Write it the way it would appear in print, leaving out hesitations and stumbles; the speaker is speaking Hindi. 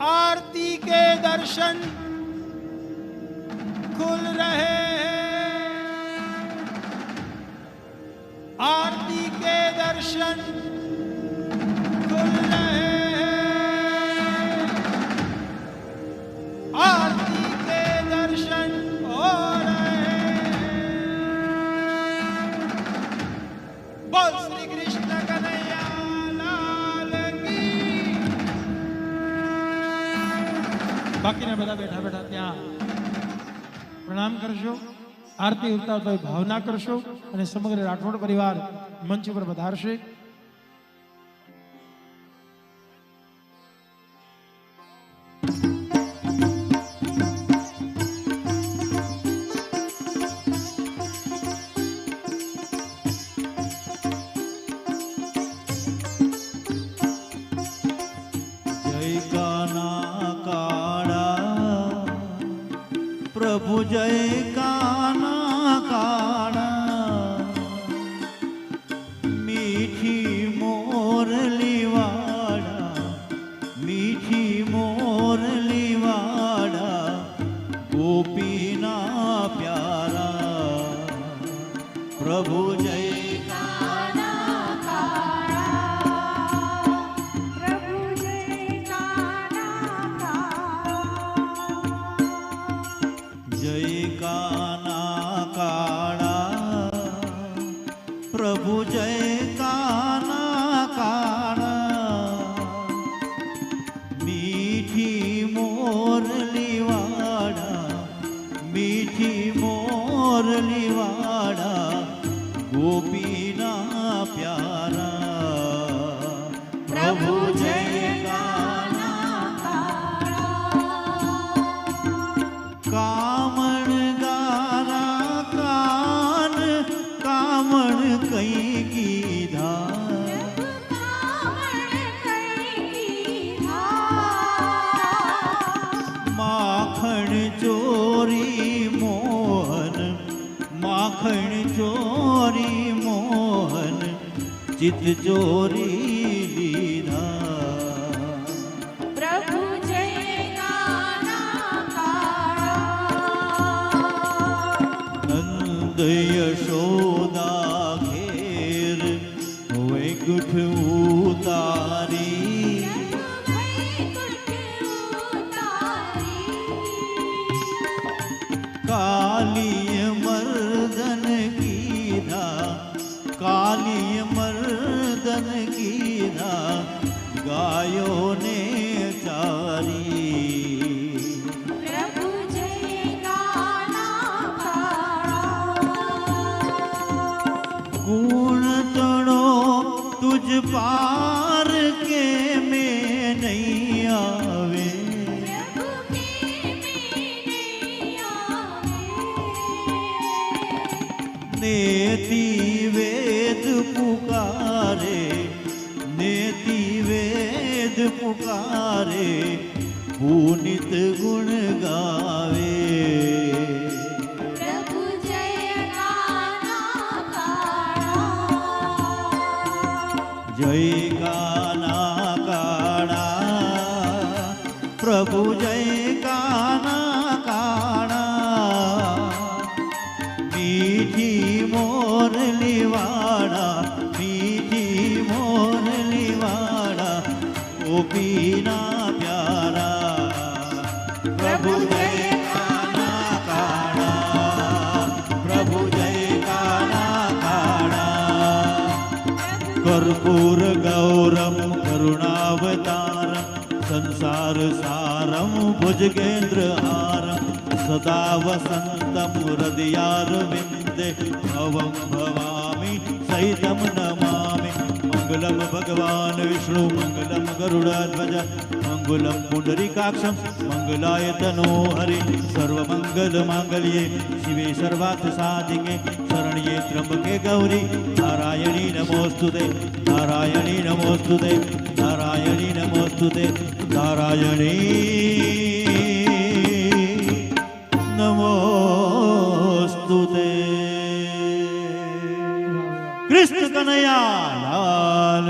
आरती के दर्शन खुल रहे हैं, आरती के दर्शन खुल रहे हैं, आरती के दर्शन हो रहे हैं। बोल श्री कृष्ण कन्हैया लाल की। બાકીના બધા બેઠા બેઠા ત્યાં પ્રણામ કરશો, આરતી ઉતારતા ભાવના કરશો અને સમગ્ર રાઠોડ પરિવાર મંચ પર પધારશે. प्रभु जय काना काना, मीठी मोरली वाड़ा, मीठी मोरली वाड़ा, गोपीना प्यारा। प्रभु जय काना काना, प्रभु जय काना काना, जय काना काना, प्रभु जय काना काना, मीठी मोरली वाड़ा, मीठी मोरली वाड़ा, गोपीना प्यारा। प्रभु जय काना काना, कामण गारा कान कामण कई कीधा, कामण कई कीधा, माखण चोरी मोहन, माखण चोरी मोहन, चित चोरी लीधा। प्रभु जय काना काना, नंद यशोदा घेर वैकुंठ उतारी, वैकुंठ उतारी, कालीय मर्दन कीधा, कालीय मर्दन कीधा, गायों ने चारी। प्रभु जय काना काना, गुण तड़ो तुझ पार के में नहीं आवे, प्रभु के में नहीं आवे, नेति वेद पुकारे, नेति वेद पुकारे, पुनित गुण गावे। प्रभु जय काना काना, जय काना काना, प्रभु जय काना काना, मीठी मोरली वाड़ा, मीठी मोरली वाड़ा, गोपीना प्यारा। प्रभु जय काना काना, प्रभु जय काना काना, कर्पूर गौरम करुणावतारम, संसार सारम भुजगेंद्र हारम, सदा वसंतम हृदयारविंदे, भवं भवामि सहितं नमामि। मंगलम भगवान विष्णु, मंगलम गरुड़ध्वज, मंगलम पुंडरीकाक्षं, मंगलाय तनोहरि। सर्वमंगल मांगल्ये शिवे सर्वार्थ साधिके, शरण्ये त्र्यंबके गौरी, नारायणी नमोस्तुते, नारायणी नमोस्तुते, नारायणी नमोस्तुते, नारायणी नमोस्तुते। कृष्ण कन्हैया लाल